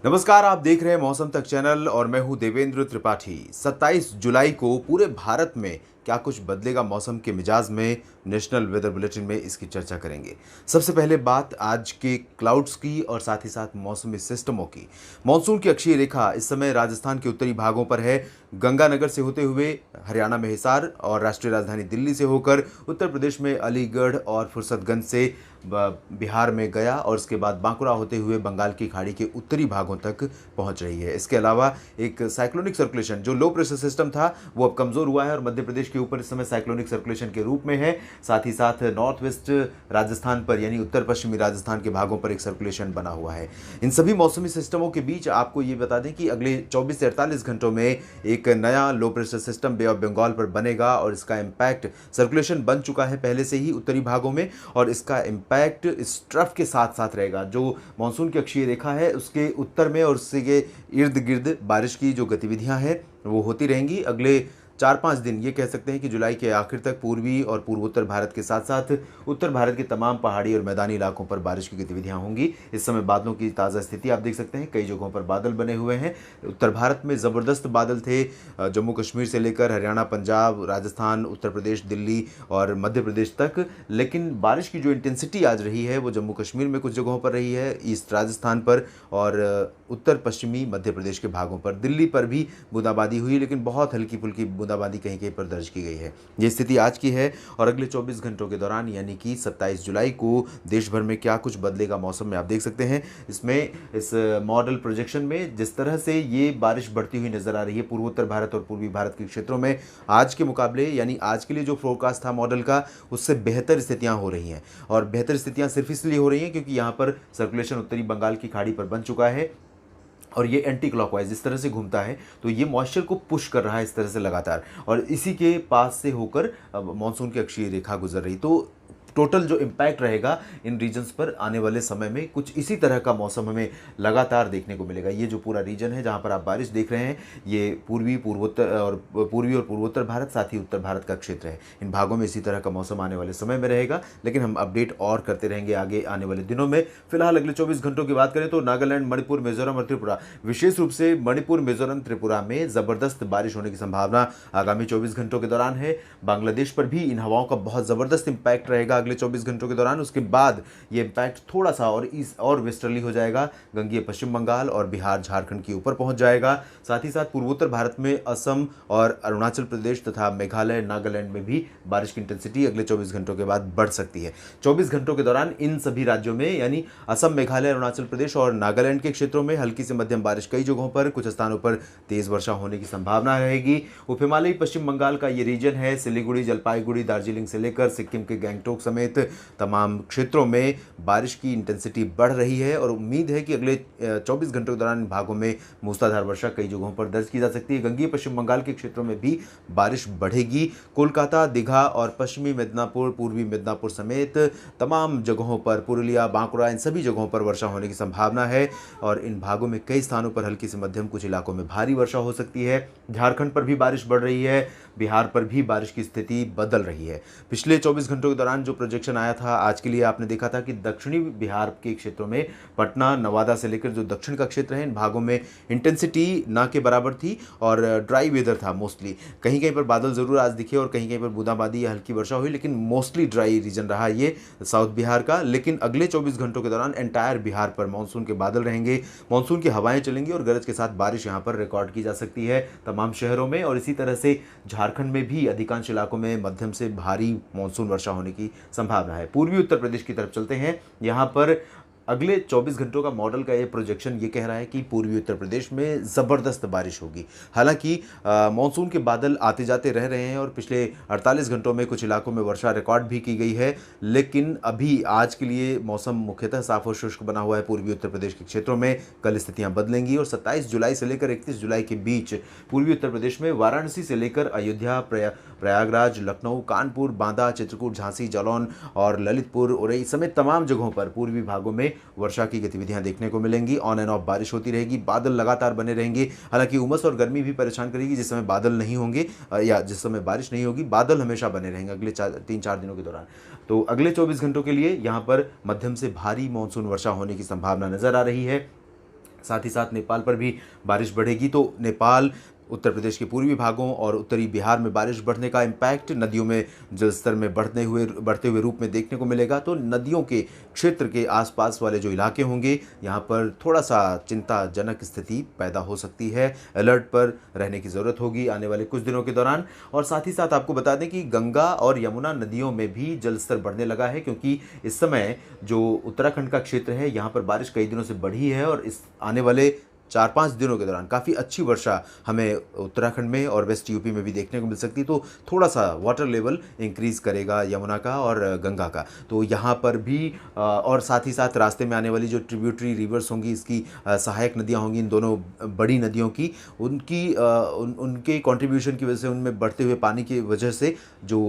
नमस्कार, आप देख रहे हैं मौसम तक चैनल और मैं हूं देवेंद्र त्रिपाठी। 27 जुलाई को पूरे भारत में क्या कुछ बदलेगा मौसम के मिजाज में, नेशनल वेदर बुलेटिन में इसकी चर्चा करेंगे। सबसे पहले बात आज के क्लाउड्स की और साथ ही साथ मौसमी सिस्टमों की। मानसून की अक्षीय रेखा इस समय राजस्थान के उत्तरी भागों पर है। गंगानगर से होते हुए हरियाणा में हिसार और राष्ट्रीय राजधानी दिल्ली से होकर उत्तर प्रदेश में अलीगढ़ और फुर्सतगंज से बिहार में गया और उसके बाद बांकुरा होते हुए बंगाल की खाड़ी के उत्तरी भागों तक पहुंच रही है। इसके अलावा एक साइक्लोनिक सर्कुलेशन जो लो प्रेशर सिस्टम था वो अब कमजोर हुआ है और मध्य प्रदेश के ऊपर इस समय साइक्लोनिक सर्कुलेशन के रूप में है। साथ ही साथ नॉर्थ वेस्ट राजस्थान पर यानी उत्तर पश्चिमी राजस्थान के भागों पर एक सर्कुलेशन बना हुआ है। इन सभी मौसमी सिस्टमों के बीच आपको ये बता दें कि अगले 24 से 48 घंटों में एक नया low pressure system bay of Bengal पर बनेगा और इसका इम्पैक्ट सर्कुलेशन बन चुका है पहले से ही उत्तरी भागों में और इसका इम्पैक्ट इस ट्रफ के साथ साथ रहेगा। जो मानसून की अक्षीय रेखा है उसके उत्तर में और उसके इर्द गिर्द बारिश की जो गतिविधियां हैं वो होती रहेंगी। अगले 4-5 दिन ये कह सकते हैं कि जुलाई के आखिर तक पूर्वी और पूर्वोत्तर भारत के साथ साथ उत्तर भारत के तमाम पहाड़ी और मैदानी इलाकों पर बारिश की गतिविधियां होंगी। इस समय बादलों की ताज़ा स्थिति आप देख सकते हैं, कई जगहों पर बादल बने हुए हैं। उत्तर भारत में ज़बरदस्त बादल थे, जम्मू कश्मीर से लेकर हरियाणा, पंजाब, राजस्थान, उत्तर प्रदेश, दिल्ली और मध्य प्रदेश तक। लेकिन बारिश की जो इंटेंसिटी आज रही है वो जम्मू कश्मीर में कुछ जगहों पर रही है, ईस्ट राजस्थान पर और उत्तर पश्चिमी मध्य प्रदेश के भागों पर। दिल्ली पर भी बूंदाबांदी हुई लेकिन बहुत हल्की फुल्की बूंदाबांदी कहीं कहीं पर दर्ज की गई है। ये स्थिति आज की है और अगले 24 घंटों के दौरान यानी कि 27 जुलाई को देश भर में क्या कुछ बदलेगा मौसम में आप देख सकते हैं। इसमें इस मॉडल प्रोजेक्शन में जिस तरह से ये बारिश बढ़ती हुई नजर आ रही है पूर्वोत्तर भारत और पूर्वी भारत के क्षेत्रों में आज के मुकाबले यानी आज के लिए जो फोरकास्ट था मॉडल का उससे बेहतर स्थितियां हो रही हैं। और बेहतर स्थितियां सिर्फ इसलिए हो रही हैं क्योंकि यहाँ पर सर्कुलेशन उत्तरी बंगाल की खाड़ी पर बन चुका है और ये एंटी क्लॉकवाइज इस तरह से घूमता है तो ये मॉइस्चर को पुश कर रहा है इस तरह से लगातार और इसी के पास से होकर मानसून की अक्षीय रेखा गुजर रही। तो टोटल जो इम्पैक्ट रहेगा इन रीजन्स पर आने वाले समय में कुछ इसी तरह का मौसम हमें लगातार देखने को मिलेगा। ये जो पूरा रीजन है जहाँ पर आप बारिश देख रहे हैं ये पूर्वी और पूर्वोत्तर भारत साथ ही उत्तर भारत का क्षेत्र है। इन भागों में इसी तरह का मौसम आने वाले समय में रहेगा लेकिन हम अपडेट और करते रहेंगे आगे आने वाले दिनों में। फिलहाल अगले 24 घंटों की बात करें तो नागालैंड, मणिपुर, मिजोरम और त्रिपुरा, विशेष रूप से मणिपुर, मिजोरम, त्रिपुरा में जबरदस्त बारिश होने की संभावना आगामी 24 घंटों के दौरान है। बांग्लादेश पर भी इन हवाओं का बहुत जबरदस्त इंपैक्ट रहेगा अगले 24 घंटों के दौरान। उसके बाद ये इंपैक्ट थोड़ा सा और ईस्ट और वेस्टर्ली हो जाएगा, गंगीय पश्चिम बंगाल और बिहार, झारखंड के ऊपर पहुंच जाएगा। साथ ही साथ पूर्वोत्तर भारत में असम और अरुणाचल प्रदेश तथा मेघालय, नागालैंड में भी बारिश की इंटेंसिटी अगले 24 घंटों के बाद बढ़ सकती है। 24 घंटों के दौरान इन सभी राज्यों में यानी असम, मेघालय, अरुणाचल प्रदेश और नागालैंड के क्षेत्रों में हल्की से मध्यम बारिश, कई जगहों पर कुछ स्थानों पर तेज वर्षा होने की संभावना रहेगी। उप हिमालयी पश्चिम बंगाल का ये रीजन है, सिलीगुड़ी, जलपाईगुड़ी, दार्जिलिंग से लेकर सिक्किम के गैंगटोक समेत तमाम क्षेत्रों में बारिश की इंटेंसिटी बढ़ रही है और उम्मीद है कि अगले 24 घंटों के दौरान इन भागों में मूसलाधार वर्षा कई जगहों पर दर्ज की जा सकती है। गंगीय पश्चिम बंगाल के क्षेत्रों में भी बारिश बढ़ेगी। कोलकाता, दीघा और पश्चिमी मिदनापुर, पूर्वी मिदनापुर समेत तमाम जगहों पर, पुरुलिया, बांकुड़ा, इन सभी जगहों पर वर्षा होने की संभावना है और इन भागों में कई स्थानों पर हल्की से मध्यम, कुछ इलाकों में भारी वर्षा हो सकती है। झारखंड पर भी बारिश बढ़ रही है, बिहार पर भी बारिश की स्थिति बदल रही है। पिछले 24 घंटों के दौरान जो प्रोजेक्शन आया था आज के लिए आपने देखा था कि दक्षिणी बिहार के क्षेत्रों में पटना, नवादा से लेकर जो दक्षिण का क्षेत्र है इन भागों में इंटेंसिटी ना के बराबर थी और ड्राई वेदर था मोस्टली। कहीं कहीं पर बादल जरूर आज दिखे और कहीं कहीं पर बूंदाबांदी या हल्की वर्षा हुई लेकिन मोस्टली ड्राई रीजन रहा ये साउथ बिहार का। लेकिन अगले 24 घंटों के दौरान एंटायर बिहार पर मानसून के बादल रहेंगे, मानसून की हवाएं चलेंगी और गरज के साथ बारिश यहाँ पर रिकॉर्ड की जा सकती है तमाम शहरों में। और इसी तरह से झारखंड में भी अधिकांश इलाकों में मध्यम से भारी मानसून वर्षा होने की संभावना है। पूर्वी उत्तर प्रदेश की तरफ चलते हैं। यहाँ पर अगले 24 घंटों का मॉडल का ये प्रोजेक्शन ये कह रहा है कि पूर्वी उत्तर प्रदेश में ज़बरदस्त बारिश होगी। हालांकि मानसून के बादल आते जाते रह रहे हैं और पिछले 48 घंटों में कुछ इलाकों में वर्षा रिकॉर्ड भी की गई है लेकिन अभी आज के लिए मौसम मुख्यतः साफ और शुष्क बना हुआ है पूर्वी उत्तर प्रदेश के क्षेत्रों में। कल स्थितियां बदलेंगी और 27 जुलाई से लेकर 31 जुलाई के बीच पूर्वी उत्तर प्रदेश में वाराणसी से लेकर अयोध्या, प्रयागराज, लखनऊ, कानपुर, बांदा, चित्रकूट, झांसी, जालौन और ललितपुर, उरई समेत तमाम जगहों पर पूर्वी भागों में वर्षा की गतिविधियां देखने को मिलेंगी। ऑन एंड ऑफ बारिश होती रहेगी, बादल लगातार बने रहेंगे। हालांकि उमस और गर्मी भी परेशान करेगी जिस समय बादल नहीं होंगे या जिस समय बारिश नहीं होगी, बादल हमेशा बने रहेंगे अगले 3-4 दिनों के दौरान। तो अगले 24 घंटों के लिए यहाँ पर मध्यम से भारी मानसून वर्षा होने की संभावना नजर आ रही है। साथ ही साथ नेपाल पर भी बारिश बढ़ेगी, तो नेपाल, उत्तर प्रदेश के पूर्वी भागों और उत्तरी बिहार में बारिश बढ़ने का इम्पैक्ट नदियों में जलस्तर में बढ़ते हुए रूप में देखने को मिलेगा। तो नदियों के क्षेत्र के आसपास वाले जो इलाके होंगे, यहाँ पर थोड़ा सा चिंताजनक स्थिति पैदा हो सकती है। अलर्ट पर रहने की ज़रूरत होगी आने वाले कुछ दिनों के दौरान। और साथ ही साथ आपको बता दें कि गंगा और यमुना नदियों में भी जलस्तर बढ़ने लगा है, क्योंकि इस समय जो उत्तराखंड का क्षेत्र है, यहाँ पर बारिश कई दिनों से बढ़ी है और इस आने वाले 4-5 दिनों के दौरान काफ़ी अच्छी वर्षा हमें उत्तराखंड में और वेस्ट यूपी में भी देखने को मिल सकती है। तो थोड़ा सा वाटर लेवल इंक्रीज़ करेगा यमुना का और गंगा का। तो यहाँ पर भी और साथ ही साथ रास्ते में आने वाली जो ट्रिब्यूटरी रिवर्स होंगी, इसकी सहायक नदियाँ होंगी, इन दोनों बड़ी नदियों की, उनके कंट्रीब्यूशन की वजह से, उनमें बढ़ते हुए पानी की वजह से जो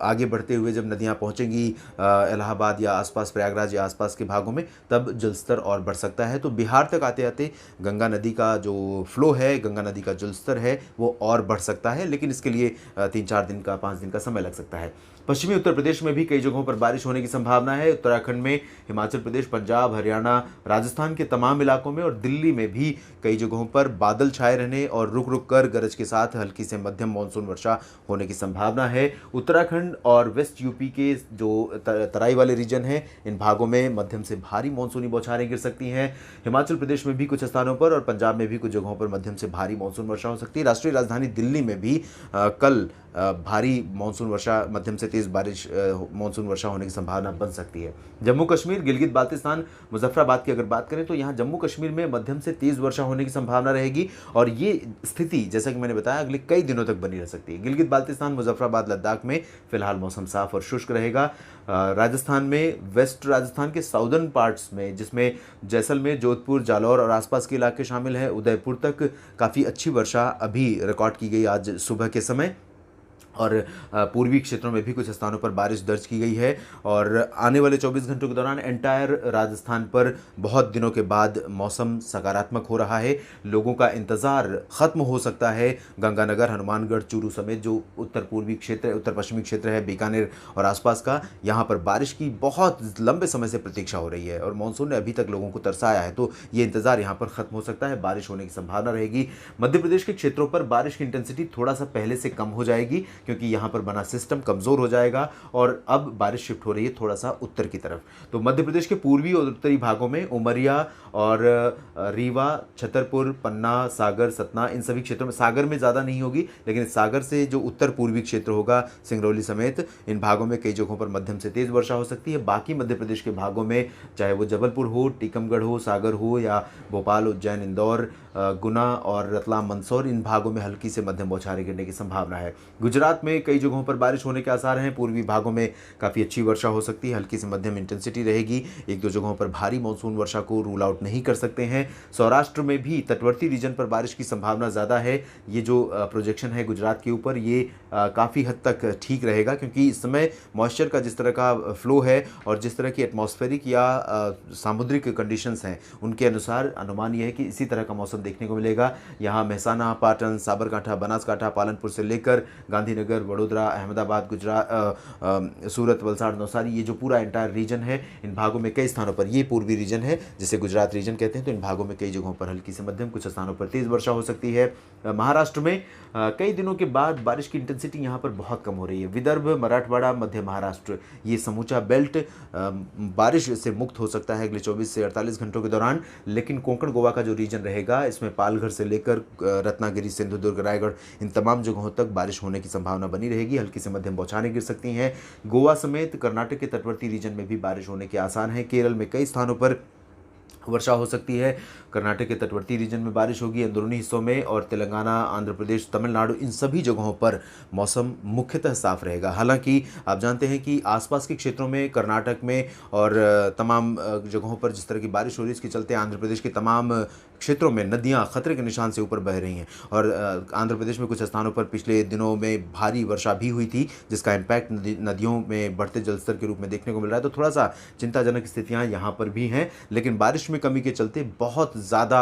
आगे बढ़ते हुए जब नदियाँ पहुँचेंगी इलाहाबाद या आसपास, प्रयागराज या आसपास के भागों में, तब जलस्तर और बढ़ सकता है। तो बिहार तक आते आते गंगा नदी का जो फ्लो है, गंगा नदी का जलस्तर है, वो और बढ़ सकता है, लेकिन इसके लिए 3-4 दिन का, 5 दिन का समय लग सकता है। पश्चिमी उत्तर प्रदेश में भी कई जगहों पर बारिश होने की संभावना है। उत्तराखंड में, हिमाचल प्रदेश, पंजाब, हरियाणा, राजस्थान के तमाम इलाकों में और दिल्ली में भी कई जगहों पर बादल छाए रहने और रुक रुक कर गरज के साथ हल्की से मध्यम मानसून वर्षा होने की संभावना है। उत्तराखंड और वेस्ट यूपी के जो तराई वाले रीजन हैं, इन भागों में मध्यम से भारी मानसूनी बौछारें गिर सकती हैं। हिमाचल प्रदेश में भी कुछ स्थानों पर और पंजाब में भी कुछ जगहों पर मध्यम से भारी मानसून वर्षा हो सकती है। राष्ट्रीय राजधानी दिल्ली में भी कल भारी मानसून वर्षा, मध्यम से तेज़ बारिश, मानसून वर्षा होने की संभावना बन सकती है। जम्मू कश्मीर, गिलगित बाल्तिस्तान, मुजफ्फराबाद की अगर बात करें तो यहाँ जम्मू कश्मीर में मध्यम से तेज़ वर्षा होने की संभावना रहेगी और ये स्थिति, जैसा कि मैंने बताया, अगले कई दिनों तक बनी रह सकती है। गिलगित बाल्तिस्तान, मुजफ्फराबाद, लद्दाख में फिलहाल मौसम साफ और शुष्क रहेगा। राजस्थान में, वेस्ट राजस्थान के साउदर्न पार्ट्स में, जिसमें जैसलमेर, जोधपुर, जालौर और आसपास के इलाके शामिल हैं, उदयपुर तक काफ़ी अच्छी वर्षा अभी रिकॉर्ड की गई आज सुबह के समय। और पूर्वी क्षेत्रों में भी कुछ स्थानों पर बारिश दर्ज की गई है। और आने वाले 24 घंटों के दौरान एंटायर राजस्थान पर बहुत दिनों के बाद मौसम सकारात्मक हो रहा है। लोगों का इंतज़ार ख़त्म हो सकता है। गंगानगर, हनुमानगढ़, चूरू समेत जो उत्तर पूर्वी क्षेत्र, उत्तर पश्चिमी क्षेत्र है, बीकानेर और आसपास का, यहाँ पर बारिश की बहुत लंबे समय से प्रतीक्षा हो रही है और मानसून ने अभी तक लोगों को तरसाया है। तो ये इंतज़ार यहाँ पर ख़त्म हो सकता है, बारिश होने की संभावना रहेगी। मध्य प्रदेश के क्षेत्रों पर बारिश की इंटेंसिटी थोड़ा सा पहले से कम हो जाएगी, क्योंकि यहाँ पर बना सिस्टम कमज़ोर हो जाएगा और अब बारिश शिफ्ट हो रही है थोड़ा सा उत्तर की तरफ। तो मध्य प्रदेश के पूर्वी और उत्तरी भागों में उमरिया और रीवा, छतरपुर, पन्ना, सागर, सतना, इन सभी क्षेत्रों में, सागर में ज़्यादा नहीं होगी, लेकिन सागर से जो उत्तर पूर्वी क्षेत्र होगा, सिंगरौली समेत, इन भागों में कई जगहों पर मध्यम से तेज़ वर्षा हो सकती है। बाकी मध्य प्रदेश के भागों में, चाहे वो जबलपुर हो, टीकमगढ़ हो, सागर हो या भोपाल, उज्जैन, इंदौर, गुना और रतलाम, मंदसौर, इन भागों में हल्की से मध्यम बौछारें गिरने की संभावना है। गुजरात में कई जगहों पर बारिश होने के आसार हैं। पूर्वी भागों में काफ़ी अच्छी वर्षा हो सकती है, हल्की से मध्यम इंटेंसिटी रहेगी। एक दो जगहों पर भारी मानसून वर्षा को रूल आउट नहीं कर सकते हैं। सौराष्ट्र में भी तटवर्ती रीजन पर बारिश की संभावना ज़्यादा है। ये जो प्रोजेक्शन है गुजरात के ऊपर, ये काफ़ी हद तक ठीक रहेगा, क्योंकि इस समय मॉइस्चर का जिस तरह का फ्लो है और जिस तरह की एटमॉस्फेरिक या सामुद्रिक कंडीशंस हैं, उनके अनुसार अनुमान यह है कि इसी तरह का मौसम देखने को मिलेगा। यहाँ मेहसाना, पाटन, साबरकांठा, बनासकांठा, पालनपुर से लेकर गांधीनगर, वडोदरा, अहमदाबाद, गुजरात, सूरत, वलसाड़, नवसारी, ये जो पूरा एंटायर रीजन है, इन भागों में कई स्थानों पर, ये पूर्वी रीजन है जिसे गुजरात रीजन कहते हैं, तो इन भागों में कई जगहों पर हल्की से मध्यम, कुछ स्थानों पर तेज़ वर्षा हो सकती है। महाराष्ट्र में कई दिनों के बाद बारिश की इंटेंसिटी यहाँ पर बहुत कम हो रही है। विदर्भ, मराठवाड़ा, मध्य महाराष्ट्र, ये समूचा बेल्ट बारिश से मुक्त हो सकता है अगले 24 से 48 घंटों के दौरान, लेकिन कोंकण गोवा का जो रीजन रहेगा, इसमें पालघर से लेकर रत्नागिरी, सिंधुदुर्ग, रायगढ़, इन तमाम जगहों तक बारिश होने की संभावना बनी रहेगी। हल्की से मध्यम बौछारें गिर सकती हैं। गोवा समेत कर्नाटक के तटवर्ती रीजन में भी बारिश होने के आसार हैं। केरल में कई स्थानों पर वर्षा हो सकती है। कर्नाटक के तटवर्ती रीजन में बारिश होगी, अंदरूनी हिस्सों में, और तेलंगाना, आंध्र प्रदेश, तमिलनाडु, इन सभी जगहों पर मौसम मुख्यतः साफ रहेगा। हालांकि आप जानते हैं कि आसपास के क्षेत्रों में, कर्नाटक में और तमाम जगहों पर जिस तरह की बारिश हो रही है, इसके चलते आंध्र प्रदेश के तमाम क्षेत्रों में नदियां खतरे के निशान से ऊपर बह रही हैं। और आंध्र प्रदेश में कुछ स्थानों पर पिछले दिनों में भारी वर्षा भी हुई थी, जिसका इम्पैक्ट नदियों में बढ़ते जलस्तर के रूप में देखने को मिल रहा है। तो थोड़ा सा चिंताजनक स्थितियाँ यहाँ पर भी हैं, लेकिन बारिश में में कमी के चलते बहुत ज़्यादा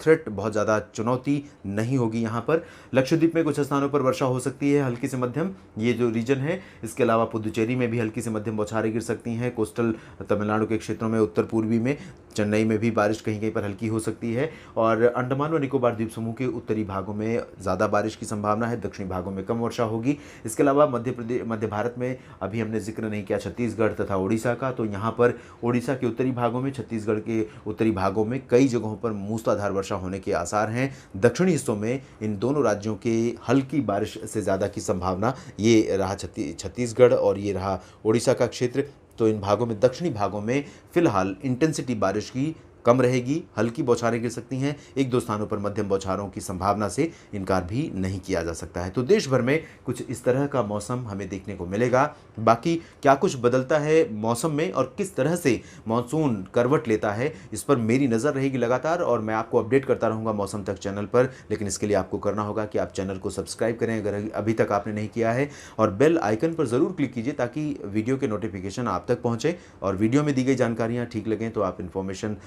थ्रेट, बहुत ज़्यादा चुनौती नहीं होगी यहाँ पर। लक्षद्वीप में कुछ स्थानों पर वर्षा हो सकती है हल्की से मध्यम, ये जो रीजन है। इसके अलावा पुदुचेरी में भी हल्की से मध्यम बौछारें गिर सकती हैं। कोस्टल तमिलनाडु के क्षेत्रों में, उत्तर पूर्वी में, चेन्नई में भी बारिश कहीं कहीं पर हल्की हो सकती है। और अंडमान व निकोबार द्वीप समूह के उत्तरी भागों में ज़्यादा बारिश की संभावना है, दक्षिणी भागों में कम वर्षा होगी। इसके अलावा मध्य भारत में अभी हमने जिक्र नहीं किया छत्तीसगढ़ तथा उड़ीसा का, तो यहाँ पर उड़ीसा के उत्तरी भागों में, छत्तीसगढ़ के उत्तरी भागों में कई जगहों पर मूसलाधार वर्षा होने के आसार हैं। दक्षिणी हिस्सों में इन दोनों राज्यों के हल्की बारिश से ज़्यादा की संभावना। ये रहा छत्तीसगढ़ और ये रहा उड़ीसा का क्षेत्र। तो इन भागों में, दक्षिणी भागों में फिलहाल इंटेंसिटी बारिश की कम रहेगी, हल्की बौछारें गिर सकती हैं। एक दो स्थानों पर मध्यम बौछारों की संभावना से इनकार भी नहीं किया जा सकता है। तो देश भर में कुछ इस तरह का मौसम हमें देखने को मिलेगा। बाकी क्या कुछ बदलता है मौसम में और किस तरह से मानसून करवट लेता है, इस पर मेरी नज़र रहेगी लगातार और मैं आपको अपडेट करता रहूँगा मौसम तक चैनल पर। लेकिन इसके लिए आपको करना होगा कि आप चैनल को सब्सक्राइब करें अगर अभी तक आपने नहीं किया है, और बेल आइकन पर ज़रूर क्लिक कीजिए ताकि वीडियो के नोटिफिकेशन आप तक पहुँचे। और वीडियो में दी गई जानकारियाँ ठीक लगें तो आप इन्फॉर्मेशन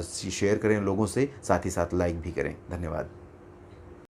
शेयर करें लोगों से, साथ ही साथ लाइक भी करें। धन्यवाद।